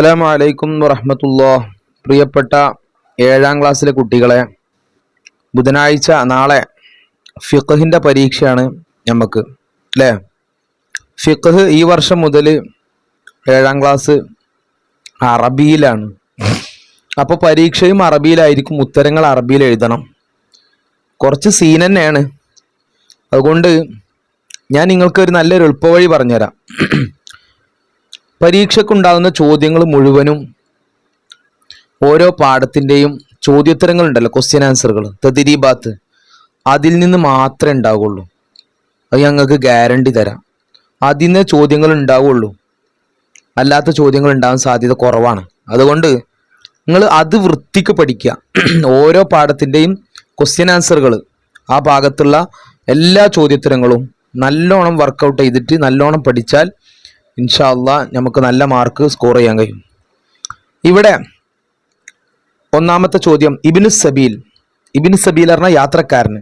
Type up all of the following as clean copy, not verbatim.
അസ്സലാമു അലൈക്കും വറഹ്മത്തുള്ളാഹി. പ്രിയപ്പെട്ട 7ാം ക്ലാസ്സിലെ കുട്ടികളെ, ബുധനാഴ്ച നാളെ ഫിഖ്ഹിൻ്റെ പരീക്ഷയാണ് നമുക്ക്, അല്ലേ? ഫിഖ്ഹ് ഈ വർഷം മുതൽ 7ാം ക്ലാസ് അറബിയിലാണ്. അപ്പോൾ പരീക്ഷയും അറബിയിലായിരിക്കും, ഉത്തരങ്ങൾ അറബിയിൽ എഴുതണം. കുറച്ച് സീൻ തന്നെയാണ്. അതുകൊണ്ട് ഞാൻ നിങ്ങൾക്ക് ഒരു നല്ലൊരു എളുപ്പവഴി പറഞ്ഞുതരാം. പരീക്ഷയ്ക്കുണ്ടാകുന്ന ചോദ്യങ്ങൾ മുഴുവനും ഓരോ പാഠത്തിൻ്റെയും ചോദ്യോത്തരങ്ങളുണ്ടല്ലോ, ക്വസ്റ്റ്യൻ ആൻസറുകൾ, തദ്രീബാത്ത്, അതിൽ നിന്ന് മാത്രമേ ഉണ്ടാവുകയുള്ളൂ. അത് ഞങ്ങൾക്ക് ഗ്യാരണ്ടി തരാം. അതിൽ ചോദ്യങ്ങൾ ഉണ്ടാവുകയുള്ളൂ, അല്ലാത്ത ചോദ്യങ്ങൾ ഉണ്ടാകാൻ സാധ്യത കുറവാണ്. അതുകൊണ്ട് നിങ്ങൾ അത് വൃത്തിക്ക് പഠിക്കുക. ഓരോ പാഠത്തിൻ്റെയും ക്വസ്റ്റ്യൻ ആൻസറുകൾ, ആ ഭാഗത്തുള്ള എല്ലാ ചോദ്യോത്തരങ്ങളും നല്ലോണം വർക്കൗട്ട് ചെയ്തിട്ട് നല്ലോണം പഠിച്ചാൽ ഇൻഷാ അല്ലാഹ് നമുക്ക് നല്ല മാർക്ക് സ്കോർ ചെയ്യാൻ കഴിയും. ഇവിടെ ഒന്നാമത്തെ ചോദ്യം ഇബ്നു സബീൽ. ഇബ്നു സബീൽ പറഞ്ഞാൽ യാത്രക്കാരന്.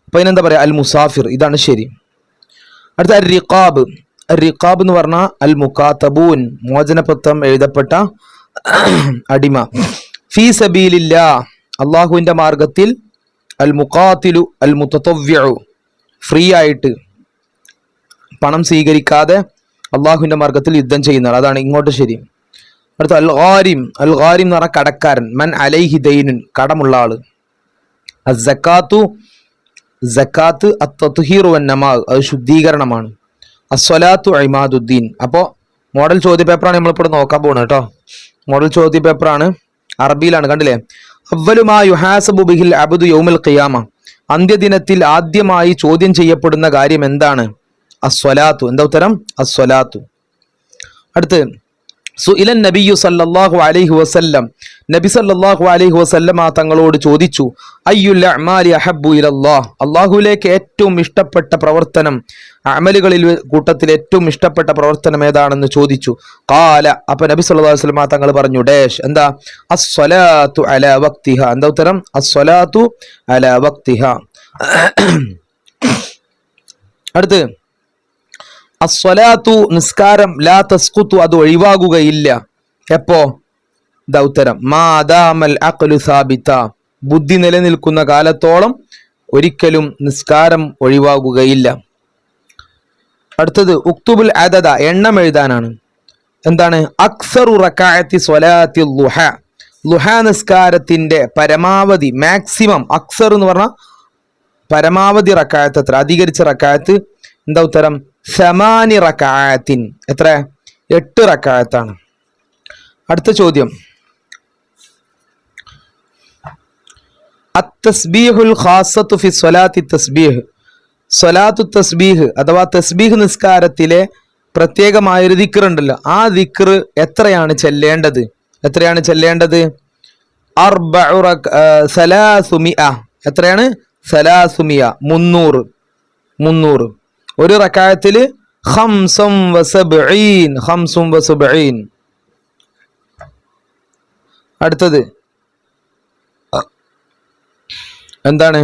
അപ്പോൾ അതിനെന്താ പറയുക? അൽ മുസാഫിർ. ഇതാണ് ശരി. അടുത്ത അൽ റിഖാബ്. അൽ റിഖാബ് എന്ന് പറഞ്ഞാൽ അൽ മുകാതബൂൻ, മോചനപത്രം എഴുതപ്പെട്ട അടിമ. ഫീ സബീലില്ലാ, അള്ളാഹുവിൻ്റെ മാർഗത്തിൽ. അൽ മുഖാത്തിലു അൽ മുതതവ്വിഉ, ഫ്രീ ആയിട്ട് പണം സ്വീകരിക്കാതെ അള്ളാഹുവിൻ്റെ മാർഗത്തിൽ യുദ്ധം ചെയ്യുന്നവർ. അതാണ് ഇങ്ങോട്ട് ശരി. അടുത്ത അൽ ഗാരിം. അൽ ഗാരിം എന്ന് പറഞ്ഞാൽ കടക്കാരൻ. മൻ അലൈഹി ദൈനുൻ, കടമുള്ള ആള്. അസ്സക്കാത്തു, സക്കാത്ത് അത്തത്ഹീറു വന്നമാ, അത് ശുദ്ധീകരണമാണ്. അസ്സലാത്തു ഇമാദുദ്ദീൻ. അപ്പോൾ മോഡൽ ചോദ്യ പേപ്പറാണ് നമ്മളിപ്പോൾ നോക്കാൻ പോകുന്നത് കേട്ടോ. മോഡൽ ചോദ്യ പേപ്പറാണ്, അറബിയിലാണ്. കണ്ടില്ലേ? അവ്വലു മാ യുഹാസബു ബിഹിൽ അബ്ദു യൗമൽ ഖിയാമ, അന്ത്യദിനത്തിൽ ആദ്യമായി ചോദ്യം ചെയ്യപ്പെടുന്ന കാര്യം എന്താണ്? അസ്വലാത്തു. എന്താ ഉത്തരം? അസ്വലാത്തു. അടുത്ത് സുഇലൻ നബിയു സല്ലല്ലാഹു അലൈഹി വസല്ലം, നബി സല്ലല്ലാഹു അലൈഹി വസല്ലം തങ്ങളോട് ചോദിച്ചു, അയ്യുൽ അഅ്മാലി അഹബ്ബു ഇലല്ലാഹ്, അല്ലാഹുവിലേക്ക് ഏറ്റവും ഇഷ്ടപ്പെട്ട പ്രവർത്തനം, അമലുകളിൽ കൂട്ടത്തിൽ ഏറ്റവും ഇഷ്ടപ്പെട്ട പ്രവർത്തനം ഏതാണെന്ന് ചോദിച്ചു. ഖാല, അപ്പോൾ നബി സല്ലല്ലാഹു അലൈഹി വസല്ലം തങ്ങൾ പറഞ്ഞു, ഡാഷ്, എന്താ? അസ്സലാത്തു അലാ വഖ്തിഹ. എന്താ ഉത്തരം? അസ്സലാത്തു അലാ വഖ്തിഹ. അടുത്ത് അസ്വലാത്തു, നിസ്കാരം, ലാ തസ്ഖുതു, അത് ഒഴിവാകുകയില്ല. എപ്പോ? ദാ ഉത്തരം, മാദാമൽ അഖ്ലു സാബിത, ബുദ്ധി നിലനിൽക്കുന്ന കാലത്തോളം ഒരിക്കലും നിസ്കാരം ഒഴിവാകുകയില്ല. അടുത്തത് ഉക്തുബുൽ അദദ, എണ്ണം എഴുതാനാണ്. എന്താണ്? അക്സറു റകഅത്തി സ്വലാത്തി ളുഹ, ളുഹ നിസ്കാരത്തിന്റെ പരമാവധി, മാക്സിമം. അക്സർ എന്ന് പറഞ്ഞാൽ പരമാവധി റകഅത്ത് എത്ര? അധികരിച്ച റകഅത്ത്. എന്താ ഉത്തരം? സമാനി റകഅത്തിൻ. എത്ര? 8 റകഅത്താണ്. അടുത്ത ചോദ്യം, അത്തസ്ബീഹുൽ ഖാസത്തു ഫി സ്വലാത്തി തസ്ബീഹ്, സ്വലാത്തു തസ്ബീഹ് അഥവാ തസ്ബീഹ് നിസ്കാരത്തിലെ പ്രത്യേകമായൊരു ദിക്ർ ഉണ്ടല്ലോ, ആ ദിക്ർ എത്രയാണ് ചെല്ലേണ്ടത്? എത്രയാണ് ചെല്ലേണ്ടത്? സലാസുമിഅ. എത്രയാണ്? സലാസുമിഅ, 300. ഒരു റകഅത്തിൽ 75. അടുത്തത് എന്താണ്?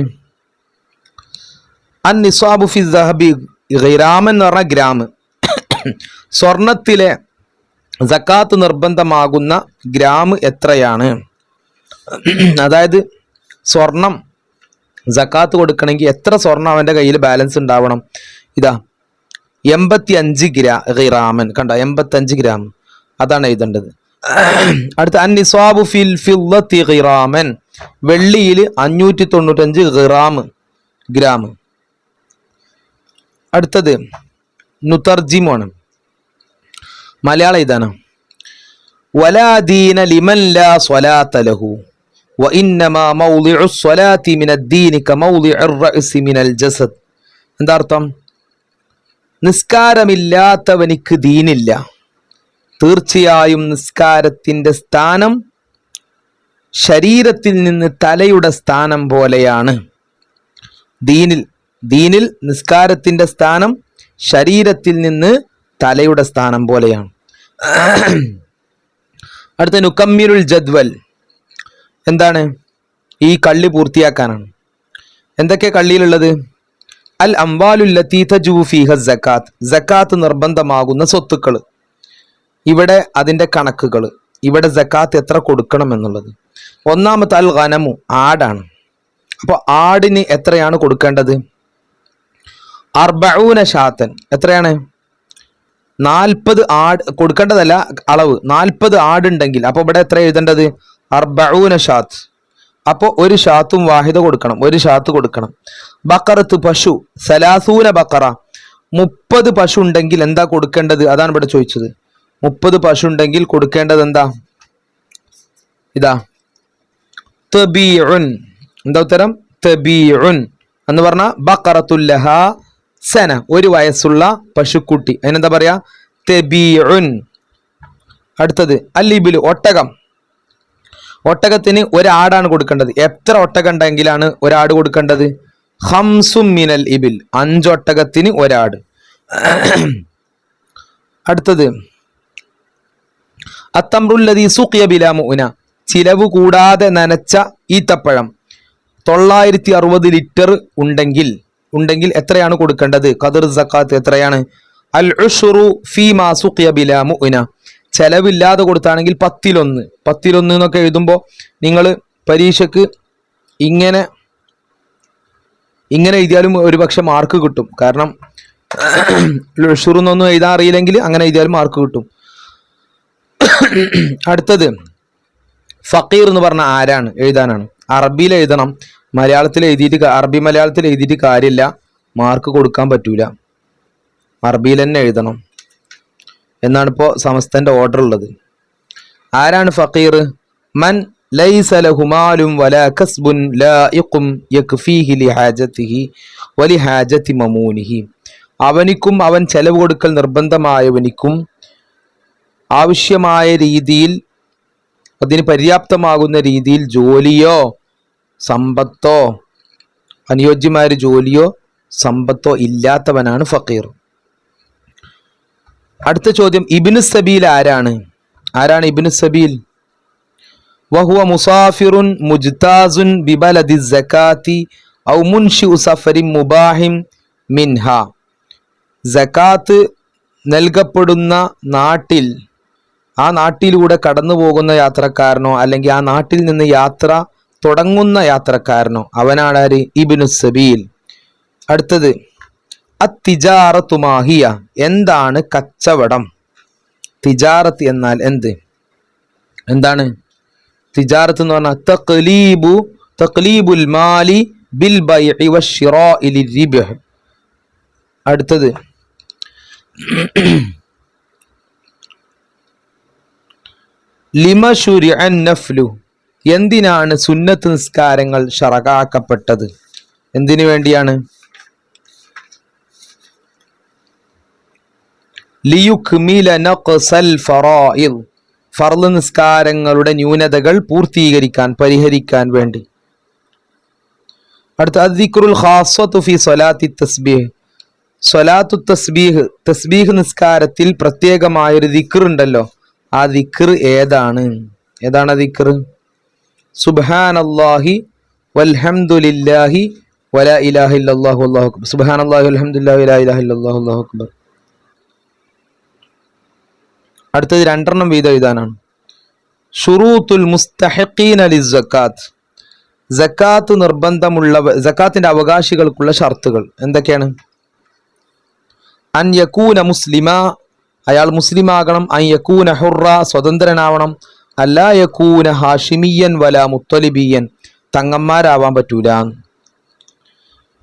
അൻ നിസാബു ഫി ദഹബി ഗിറാമൻ എന്ന് പറഞ്ഞ ഗ്രാം. സ്വർണത്തിലെ സക്കാത്ത് നിർബന്ധമാകുന്ന ഗ്രാം എത്രയാണ്? അതായത് സ്വർണം സക്കാത്ത് കൊടുക്കണമെങ്കിൽ എത്ര സ്വർണം അവൻ്റെ കയ്യിൽ ബാലൻസ് ഉണ്ടാവണം? ഇതാ 85 ഗിറാമൻ. കണ്ട, 85 ഗ്രാം, അതാണ് എഴുതേണ്ടത്. അടുത്ത അൻ നിസാബു ഫിൽ ഫിദ്ദത്തി ഗിറാമൻ, വെള്ളിയിൽ 595 ഗ്രാം. അടുത്തത് നുതർജിമാണ്, മലയാളം എഴുതാനാ. വലാ ദീന ലിമൻ ലാ സ്വലാത്ത ലഹു വഇന്നമാ മൗളിഉ സ്വലാത്തി മിനദ്ദീനി കമൗളിഉർ റഅസി മിനൽ ജസദ്. എന്താ അർത്ഥം? നിസ്കാരമില്ലാത്തവനിക്ക് ദീനില്ല, തീർച്ചയായും നിസ്കാരത്തിൻ്റെ സ്ഥാനം ശരീരത്തിൽ നിന്ന് തലയുടെ സ്ഥാനം പോലെയാണ്. ദീനിൽ നിസ്കാരത്തിൻ്റെ സ്ഥാനം ശരീരത്തിൽ നിന്ന് തലയുടെ സ്ഥാനം പോലെയാണ്. അടുത്ത നുകമ്മിലുൽ ജദ്വൽ. എന്താണ്? ഈ കള്ളി പൂർത്തിയാക്കാനാണ്. എന്തൊക്കെ കള്ളിയിലുള്ളത്? അൽ അംവാലുല്ലത്തി തജൂ ഫീഹ സക്കാത്ത്, സക്കാത്ത് നിർബന്ധമാകുന്ന സ്വത്തുക്കൾ. ഇവിടെ അതിൻ്റെ കണക്കുകൾ ഇവിടെ സക്കാത്ത് എത്ര കൊടുക്കണം എന്നുള്ളത്. ഒന്നാമത്തെ അൽ ഗനമു, ആടാണ്. അപ്പോൾ ആടിന് എത്രയാണ് കൊടുക്കേണ്ടത്? 40 ഷാത്തൻ. എത്രയാണ്? 40 ആട് കൊടുക്കേണ്ടതല്ല, അളവ് 40 ആടുണ്ടെങ്കിൽ അപ്പോൾ ഇവിടെ എത്ര എഴുതേണ്ടത്? 40 ഷാത്ത്. അപ്പോൾ ഒരു ഷാത്തും വാഹിദ കൊടുക്കണം, ഒരു ഷാത്ത് കൊടുക്കണം. ബക്കറത്ത്, പശു, 30 ബക്കറ, 30 പശു ഉണ്ടെങ്കിൽ എന്താ കൊടുക്കേണ്ടത്? അതാണ് ഇവിടെ ചോദിച്ചത്. 30 പശു ഉണ്ടെങ്കിൽ കൊടുക്കേണ്ടത് എന്താ? ഇതാ തബീഉൻ. എന്താ ഉത്തരം? തബീഉൻ എന്ന് പറഞ്ഞാൽ ബക്കറത്തുല്ലഹ സന, ഒരു വയസ്സുള്ള പശുക്കുട്ടി, അതിനെന്താ പറയാ? തബീഉൻ. അടുത്തത് അല്ലിബിലു, ഒട്ടകം. ഒട്ടകത്തിന് ഒരാടാണ് കൊടുക്കേണ്ടത്. എത്ര ഒട്ടകം ഉണ്ടെങ്കിലാണ് ഒരാട് കൊടുക്കേണ്ടത്? 5 മിനൽ ഇബിൽ, 5 ഒട്ടകത്തിന് ഒരാട്. അടുത്തത് അത്തംറുല്ലദീ സുഖിയ ബിലാ മുഅ്ന, ചിലവ് കൂടാതെ നനച്ച ഈത്തപ്പഴം 960 ലിറ്റർ ഉണ്ടെങ്കിൽ എത്രയാണ് കൊടുക്കേണ്ടത്? ഖദർ സക്കാത്ത് എത്രയാണ്? അൽ ഉശ്റു ഫീമാ സുഖിയ ബിലാ മുഅ്ന, ചെലവില്ലാതെ കൊടുത്താണെങ്കിൽ 10 എന്നൊക്കെ എഴുതുമ്പോൾ നിങ്ങൾ പരീക്ഷയ്ക്ക് ഇങ്ങനെ എഴുതിയാലും ഒരുപക്ഷെ മാർക്ക് കിട്ടും. കാരണം ഉശ്റെന്നൊന്നും എഴുതാൻ അറിയില്ലെങ്കിൽ അങ്ങനെ എഴുതിയാലും മാർക്ക് കിട്ടും. അടുത്തത് ഫക്കീർ എന്ന് പറഞ്ഞ ആരാണ്? എഴുതാനാണ്. അറബിയിൽ എഴുതണം, അറബി മലയാളത്തിൽ എഴുതിയിട്ട് കാര്യമില്ല, മാർക്ക് കൊടുക്കാൻ പറ്റൂല. അറബിയിൽ തന്നെ എഴുതണം എന്നാണ് ഇപ്പോൾ സമസ്തന്റെ ഓർഡർ ഉള്ളത്. ആരാണ് ഫക്കീർ? മൻ ലൈസ ലഹു മാലും വലാ കസ്ബുൻ ലായിഖും യക്ഫീഹി ലിഹാജതിഹി വലിഹാജതി മമൂനിഹി, അവനിക്കും അവൻ ചെലവ് കൊടുക്കൽ നിർബന്ധമായവനിക്കും ആവശ്യമായ രീതിയിൽ, അതിന് പര്യാപ്തമാകുന്ന രീതിയിൽ ജോലിയോ സമ്പത്തോ, അനുയോജ്യമായ ജോലിയോ സമ്പത്തോ ഇല്ലാത്തവനാണ് ഫക്കീർ. അടുത്ത ചോദ്യം, ഇബ്നു സബീൽ ആരാണ്? ഇബ്നു സബീൽ? വഹുവ മുസാഫിറുൻ മുജ്താസുൻ ബിബലദി സകാത്തി ഔ മുൻഷിഉ സഫരിൻ മുബാഹിം മിൻഹ, സകാത്ത് നൽകപ്പെടുന്ന നാട്ടിൽ, ആ നാട്ടിലൂടെ കടന്നു പോകുന്ന യാത്രക്കാരനോ അല്ലെങ്കിൽ ആ നാട്ടിൽ നിന്ന് യാത്ര തുടങ്ങുന്ന യാത്രക്കാരനോ അവനാണ് ആര്? ഇബ്നു സബീൽ. അടുത്തത് അത്തിജാറത്തു മാഹിയ, എന്താണ് കച്ചവടം? തിജാറത്ത് എന്നാൽ എന്താണ് തിജാറത്ത് എന്ന് പറഞ്ഞാൽ? തഖ്ലീബുൽ മാലി ബിൽ ബൈഇ വശ്ശിറാഇ ലിർബഹ്. അടുത്തത് ലിമ ശുരിഅൻ നഫ്ലു, എന്തിനാണ് സുന്നത്ത് നിസ്കാരങ്ങൾ ശറഅാക്കപ്പെട്ടത്? എന്തിനു വേണ്ടിയാണ്? ലിയുക്മില നഖ്സൽ ഫറായിദ്, ഫർള് നിസ്കാരങ്ങളുടെ ന്യൂനതകൾ പൂർത്തീകരിക്കാൻ, പരിഹരിക്കാൻ വേണ്ടി. അടുത്ത അദ്ദിക്റുൽ ഖാസ്സത്തു ഫി സ്വലാത്തി തസ്ബീഹ്, സ്വലാത്തു തസ്ബീഹ്, തസ്ബീഹ് നിസ്കാരത്തിൽ പ്രത്യേകമായൊരു ദിക്ർ ഉണ്ടല്ലോ, ആ ദിക്ർ ഏതാണ്? ആ ദിക്ർ? സുബ്ഹാനല്ലാഹി വൽഹംദുലില്ലാഹി വലാ ഇലാഹ ഇല്ലല്ലാഹു വല്ലാഹു അക്ബർ. സുബ്ഹാനല്ലാഹി വൽഹംദുലില്ലാഹി വലാ ഇലാഹ ഇല്ലല്ലാഹു വല്ലാഹു അക്ബർ. അടുത്തത് 2 വീതം എഴുതാനാണ്. ഷുറൂത്തുൽ മുസ്തഹിഖീന ലിസ്സകാത്ത്, സക്കാത്ത് സക്കാത്തിന്റെ അവകാശികൾക്കുള്ള ഷർത്തുകൾ എന്തൊക്കെയാണ്? അൻ യകൂന മുസ്ലിമ, അയാൾ മുസ്ലിമാകണം. അൻ യകൂന ഹുറ, സ്വതന്ത്രനാവണം. അല്ലാ യകൂന ഹാഷിമിയൻ വലാ മുത്തലിബിയൻ, തങ്ങന്മാരാവാൻ പറ്റൂല.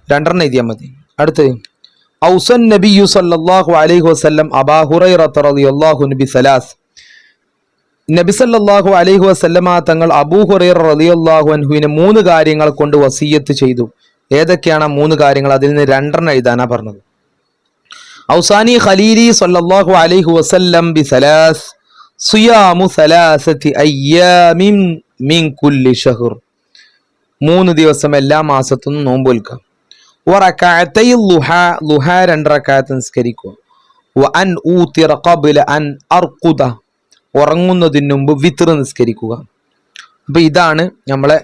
2 എഴുതിയാൽ മതി. അടുത്ത് ഔസൻ നബിയു സല്ലല്ലാഹു അലൈഹി വസല്ലം അബാ ഹുറൈറത റളിയല്ലാഹു അൻഹു ബിസലാസ്, നബി സല്ലല്ലാഹു അലൈഹി വസല്ലമ തങ്ങൾ അബൂ ഹുറൈറ റളിയല്ലാഹു അൻഹുവിനെ 3 കാര്യങ്ങൾ കൊണ്ട് വസിയത്ത് ചെയ്തു. ഏതൊക്കെയാണ് 3 കാര്യങ്ങൾ? അതിൽ നിന്ന് 2 എഴുതാനാ പറഞ്ഞത്. ഔസാനി ഖലീലി സല്ലല്ലാഹു അലൈഹി വസല്ലം ബിസലാസ് സിയാമു സലാസതി അയ്യാമിൻ മിൻ കുല്ലി ഷഹർ, 3 ദിവസം എല്ലാ മാസത്തും നോമ്പ് നോൽക്കുക. വറകഅതൈ ളുഹാ, ളുഹാ 2 റകഅത്ത് നിസ്കരിക്കുക. വഅൻ ഊതിറ ഖബ്ല അൻ അർഖുദ, ഉറങ്ങുന്നതിന് മുമ്പ് വിത്ർ നിസ്കരിക്കുക. അപ്പോൾ ഇതാണ് നമ്മളെ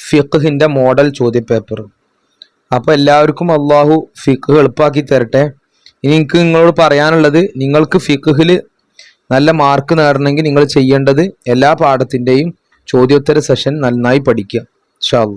ഫിഖ്ഹിന്റെ മോഡൽ ചോദ്യ പേപ്പർ. അപ്പോൾ എല്ലാവർക്കും അള്ളാഹു ഫിഖ് എളുപ്പമാക്കി തരട്ടെ. ഇനി എനിക്ക് നിങ്ങളോട് പറയാനുള്ളത്, നിങ്ങൾക്ക് ഫിഖ്ഹിൽ നല്ല മാർക്ക് നേടണമെങ്കിൽ നിങ്ങൾ ചെയ്യേണ്ടത് എല്ലാ പാഠത്തിൻ്റെയും ചോദ്യോത്തര സെഷൻ നന്നായി പഠിക്കുക. ഇൻഷാ അല്ലാഹ്.